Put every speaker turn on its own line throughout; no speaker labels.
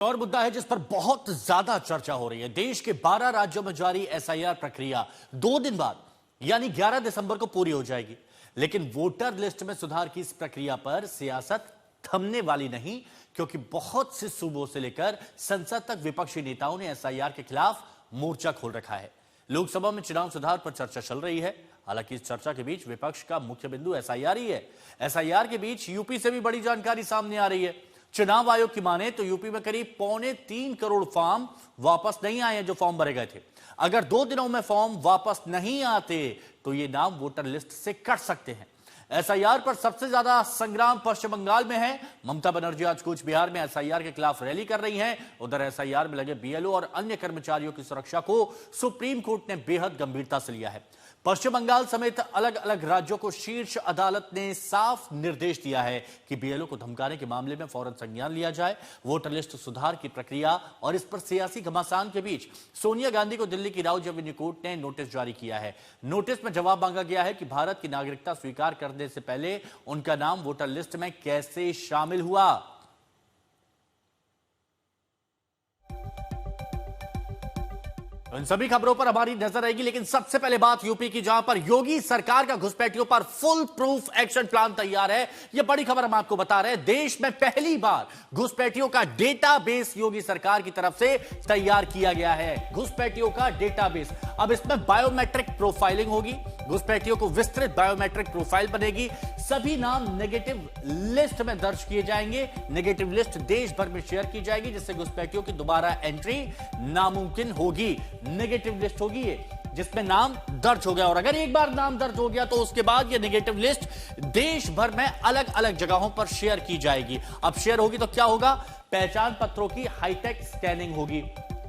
और मुद्दा है जिस पर बहुत ज्यादा चर्चा हो रही है। देश के 12 राज्यों में जारी एसआईआर प्रक्रिया 2 दिन बाद यानी 11 दिसंबर को पूरी हो जाएगी। लेकिन वोटर लिस्ट में सुधार की इस प्रक्रिया पर सियासत थमने वाली नहीं, क्योंकि बहुत से सूबों से लेकर संसद तक विपक्षी नेताओं ने एसआईआर के खिलाफ मोर्चा खोल रखा है। लोकसभा में चुनाव सुधार पर चर्चा चल रही है। हालांकि इस चर्चा के बीच विपक्ष का मुख्य बिंदु एसआईआर ही है। एसआईआर के बीच यूपी से भी बड़ी जानकारी सामने आ रही है। चुनाव आयोग की माने तो यूपी में करीब 3.25 करोड़ फॉर्म वापस नहीं आए हैं, जो फॉर्म भरे गए थे। अगर 2 दिनों में फॉर्म वापस नहीं आते तो ये नाम वोटर लिस्ट से कट सकते हैं। एसआईआर पर सबसे ज्यादा संग्राम पश्चिम बंगाल में है। ममता बनर्जी आज कूच बिहार में एसआईआर के खिलाफ रैली कर रही हैं। उधर एसआईआर में लगे बीएलओ और अन्य कर्मचारियों की सुरक्षा को सुप्रीम कोर्ट ने बेहद गंभीरता से लिया है। पश्चिम बंगाल समेत अलग अलग राज्यों को शीर्ष अदालत ने साफ निर्देश दिया है कि बीएलओ को धमकाने के मामले में फौरन संज्ञान लिया जाए। वोटर लिस्ट सुधार की प्रक्रिया और इस पर सियासी घमासान के बीच सोनिया गांधी को दिल्ली की राउज एवेन्यू कोर्ट ने नोटिस जारी किया है। नोटिस में जवाब मांगा गया है कि भारत की नागरिकता स्वीकार करने से पहले उनका नाम वोटर लिस्ट में कैसे शामिल हुआ। इन सभी खबरों पर हमारी नजर रहेगी, लेकिन सबसे पहले बात यूपी की, जहां पर योगी सरकार का घुसपैठियों पर फुल प्रूफ एक्शन प्लान तैयार है। यह बड़ी खबर हम आपको बता रहे हैं। देश में पहली बार घुसपैठियों का डेटाबेस योगी सरकार की तरफ से तैयार किया गया है। घुसपैठियों का डेटाबेस, अब इसमें बायोमेट्रिक प्रोफाइलिंग होगी। घुसपैठियों को विस्तृत बायोमेट्रिक प्रोफाइल बनेगी। सभी नाम नेगेटिव लिस्ट में दर्ज किए जाएंगे। नेगेटिव लिस्ट देश भर में शेयर की जाएगी, जिससे घुसपैठियों की दोबारा एंट्री नामुमकिन होगी। नेगेटिव लिस्ट होगी ये, जिसमें नाम दर्ज हो गया, और अगर एक बार नाम दर्ज हो गया तो उसके बाद ये नेगेटिव लिस्ट देश भर में अलग अलग जगहों पर शेयर की जाएगी। अब शेयर होगी तो क्या होगा? पहचान पत्रों की हाईटेक स्कैनिंग होगी।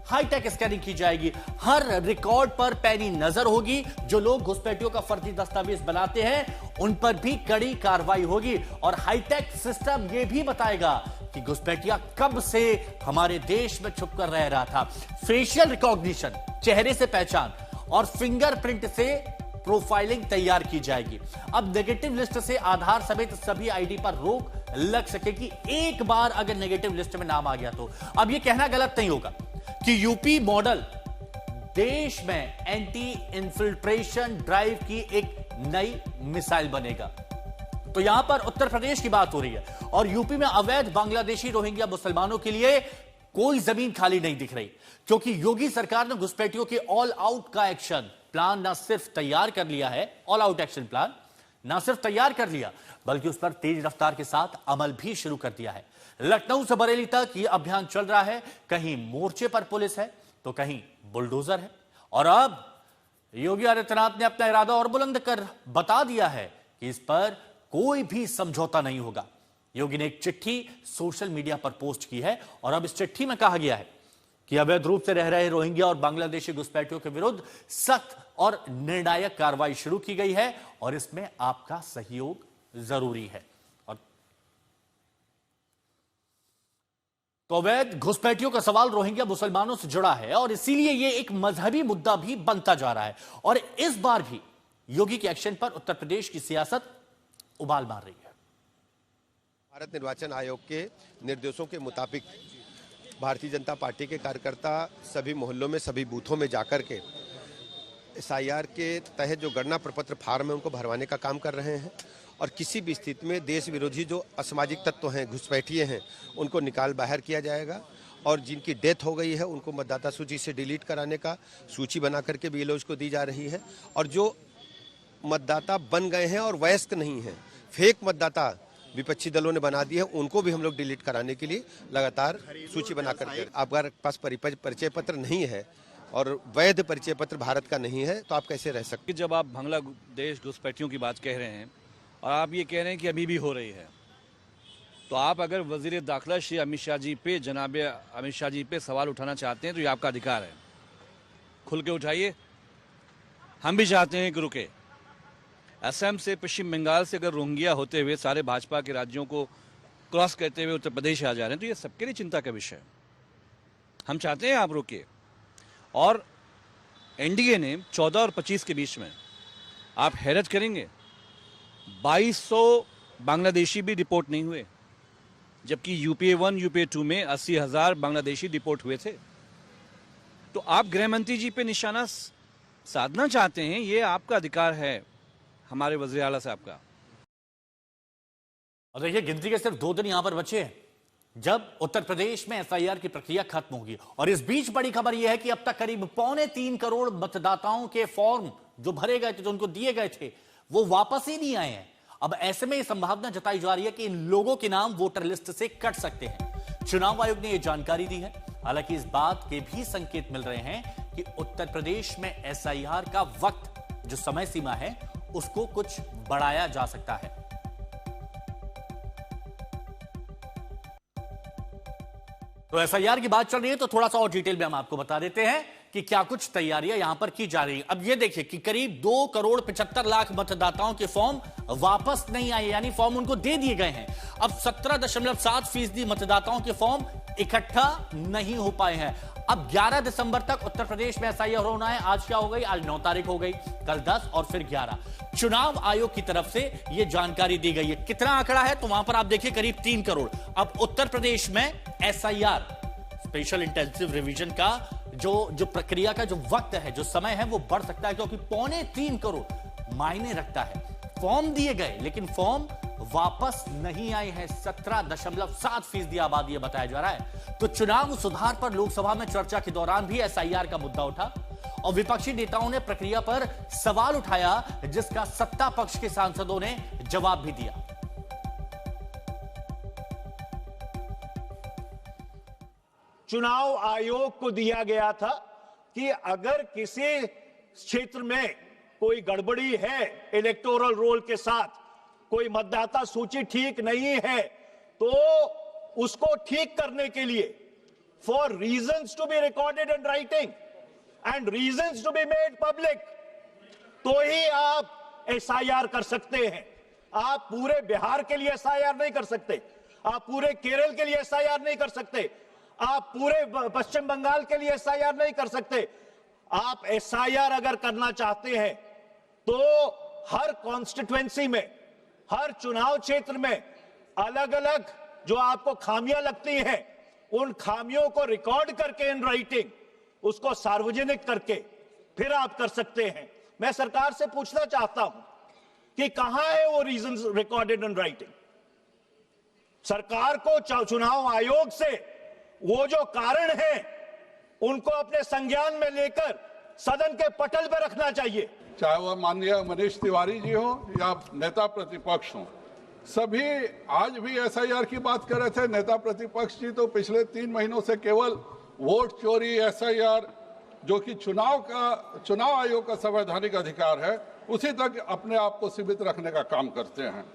हाईटेक स्कैनिंग की जाएगी। हर रिकॉर्ड पर पैनी नजर होगी। जो लोग घुसपैठियों का फर्जी दस्तावेज बनाते हैं उन पर भी कड़ी कार्रवाई होगी। और हाईटेक सिस्टम यह भी बताएगा कि घुसपैठिया कब से हमारे देश में छुपकर रह रहा था। फेशियल रिकॉग्निशन, चेहरे से पहचान और फिंगरप्रिंट से प्रोफाइलिंग तैयार की जाएगी। अब नेगेटिव लिस्ट से आधार समेत सभी आईडी पर रोक लग सकेगी एक बार अगर नेगेटिव लिस्ट में नाम आ गया तो। अब यह कहना गलत नहीं होगा कि यूपी मॉडल देश में एंटी इन्फिल्ट्रेशन ड्राइव की एक नई मिसाइल बनेगा। तो यहां पर उत्तर प्रदेश की बात हो रही है और यूपी में अवैध बांग्लादेशी रोहिंग्या मुसलमानों के लिए कोई जमीन खाली नहीं दिख रही, क्योंकि योगी सरकार ने घुसपैठियों के ऑल आउट का एक्शन प्लान ना सिर्फ तैयार कर लिया है, ऑल आउट एक्शन प्लान ना सिर्फ तैयार कर लिया बल्कि उस पर तेज रफ्तार के साथ अमल भी शुरू कर दिया है। लखनऊ से बरेली तक यह अभियान चल रहा है। कहीं मोर्चे पर पुलिस है तो कहीं बुलडोजर है। और अब योगी आदित्यनाथ ने अपना इरादा और बुलंद कर बता दिया है कि इस पर कोई भी समझौता नहीं होगा। योगी ने एक चिट्ठी सोशल मीडिया पर पोस्ट की है और अब इस चिट्ठी में कहा गया है कि अवैध रूप से रह रहे रोहिंग्या और बांग्लादेशी घुसपैठियों के विरुद्ध सख्त और निर्णायक कार्रवाई शुरू की गई है और इसमें आपका सहयोग जरूरी है। और तो अवैध घुसपैठियों का सवाल रोहिंग्या मुसलमानों से जुड़ा है और इसीलिए यह एक मजहबी मुद्दा भी बनता जा रहा है। और इस बार भी योगी के एक्शन पर उत्तर प्रदेश की सियासत उबाल मार रही है।
भारत निर्वाचन आयोग के निर्देशों के मुताबिक भारतीय जनता पार्टी के कार्यकर्ता सभी मोहल्लों में, सभी बूथों में जाकर के एसआईआर के तहत जो गणना प्रपत्र फार्म है उनको भरवाने का काम कर रहे हैं। और किसी भी स्थिति में देश विरोधी जो असामाजिक तत्व हैं, घुसपैठिए हैं, उनको निकाल बाहर किया जाएगा। और जिनकी डेथ हो गई है उनको मतदाता सूची से डिलीट कराने का सूची बना करके बीएलओ को दी जा रही है। और जो मतदाता बन गए हैं और वयस्क नहीं हैं, फेक मतदाता विपक्षी दलों ने बना दी है, उनको भी हम लोग डिलीट कराने के लिए लगातार सूची बना करके। आपके पास परिचय पत्र नहीं है और वैध परिचय पत्र भारत का नहीं है तो आप कैसे रह सकते?
जब आप बांग्लादेश घुसपैठियों की बात कह रहे हैं और आप ये कह रहे हैं कि अभी भी हो रही है, तो आप अगर वजीर दाखिला श्री अमित शाह जी पे, जनाब अमित शाह जी पे सवाल उठाना चाहते हैं तो ये आपका अधिकार है, खुल के उठाइए। हम भी चाहते हैं कि रुके। असम से, पश्चिम बंगाल से अगर रोहिंग्या होते हुए सारे भाजपा के राज्यों को क्रॉस करते हुए उत्तर प्रदेश आ जा रहे हैं तो ये सबके लिए चिंता का विषय है। हम चाहते हैं आप रुकिए। और एनडीए ने 14 और 25 के बीच में आप हैरत करेंगे 2200 बांग्लादेशी भी रिपोर्ट नहीं हुए। जबकि यूपीए 1 यूपीए 2 में 80,000 बांग्लादेशी डिपोर्ट हुए थे। तो आप गृह मंत्री जी पे निशाना साधना चाहते हैं, ये आपका अधिकार है, हमारे वज़ीर आला साहब का।
और देखिए, गिनती के सिर्फ 2 दिन यहां पर बचे हैं जब उत्तर प्रदेश में एसआईआर की प्रक्रिया खत्म होगी। और इस बीच बड़ी खबर यह है कि अब तक करीब 3.25 करोड़ मतदाताओं के फॉर्म जो भरे गए थे, जो उनको दिए गए थे, वो वापस ही नहीं आए हैं। अब ऐसे में यह संभावना जताई जा रही है कि इन लोगों के नाम वोटर लिस्ट से कट सकते हैं। चुनाव आयोग ने यह जानकारी दी है। हालांकि इस बात के भी संकेत मिल रहे हैं कि उत्तर प्रदेश में एसआईआर का वक्त, जो समय सीमा है, उसको कुछ बढ़ाया जा सकता है। तो एसआईआर की बात चल रही है, तो थोड़ा सा और डिटेल में हम आपको बता देते हैं कि क्या कुछ तैयारियां यहां पर की जा रही हैं। अब ये देखिए कि करीब 2 करोड़ 75 लाख मतदाताओं के फॉर्म वापस नहीं आए, यानी फॉर्म उनको दे दिए गए हैं। अब 17.7% मतदाताओं के फॉर्म इकट्ठा नहीं हो पाए हैं। अब 11 दिसंबर तक उत्तर प्रदेश में एसआईआर होना है। आज क्या हो गई? आज 9 तारीख हो गई, कल 10 और फिर 11। चुनाव आयोग की तरफ से यह जानकारी दी गई है। कितना आंकड़ा है? तो वहां पर आप देखिए करीब 3 करोड़। अब उत्तर प्रदेश में एसआईआर, स्पेशल इंटेंसिव रिवीजन का जो प्रक्रिया का जो वक्त है, जो समय है, वो बढ़ सकता है, क्योंकि 3.25 करोड़ मायने रखता है। फॉर्म दिए गए लेकिन फॉर्म वापस नहीं आए हैं। 17.7% आबादी बताया जा रहा है। तो चुनाव सुधार पर लोकसभा में चर्चा के दौरान भी एसआईआर का मुद्दा उठा और विपक्षी नेताओं ने प्रक्रिया पर सवाल उठाया, जिसका सत्ता पक्ष के सांसदों ने जवाब भी दिया।
चुनाव आयोग को दिया गया था कि अगर किसी क्षेत्र में कोई गड़बड़ी है इलेक्टोरल रोल के साथ, कोई मतदाता सूची ठीक नहीं है, तो उसको ठीक करने के लिए for reasons to be recorded in writing and reasons to be made public, तो ही आप एसआईआर कर सकते हैं। आप पूरे बिहार के लिए एसआईआर नहीं कर सकते, आप पूरे केरल के लिए एसआईआर नहीं कर सकते, आप पूरे पश्चिम बंगाल के लिए एसआईआर नहीं कर सकते। आप एसआईआर अगर करना चाहते हैं तो हर कॉन्स्टिट्यूएंसी में, हर चुनाव क्षेत्र में अलग अलग जो आपको खामियां लगती हैं, उन खामियों को रिकॉर्ड करके इन राइटिंग, उसको सार्वजनिक करके फिर आप कर सकते हैं। मैं सरकार से पूछना चाहता हूं कि कहां है वो रीजंस रिकॉर्डेड इन राइटिंग। सरकार को चुनाव आयोग से वो जो कारण है उनको अपने संज्ञान में लेकर सदन के पटल पर रखना चाहिए।
चाहे वह माननीय मनीष तिवारी जी हो या नेता प्रतिपक्ष हो, सभी आज भी एसआईआर की बात कर रहे थे। नेता प्रतिपक्ष जी तो पिछले 3 महीनों से केवल वोट चोरी, एसआईआर, जो कि चुनाव आयोग का संवैधानिक अधिकार है, उसी तक अपने आप को सीमित रखने का काम करते हैं।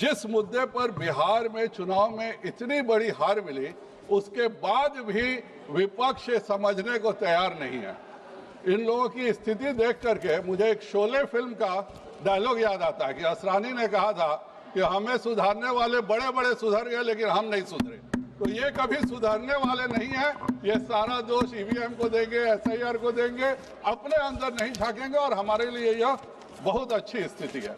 जिस मुद्दे पर बिहार में चुनाव में इतनी बड़ी हार मिली, उसके बाद भी विपक्ष समझने को तैयार नहीं है। इन लोगों की स्थिति देख करके मुझे एक शोले फिल्म का डायलॉग याद आता है कि असरानी ने कहा था कि हमें सुधारने वाले बड़े बड़े सुधर गए लेकिन हम नहीं सुधरे। तो ये कभी सुधरने वाले नहीं है। ये सारा दोष ईवीएम को देंगे, एसआईआर को देंगे, अपने अंदर नहीं झांकेंगे और हमारे लिए यह बहुत अच्छी स्थिति है।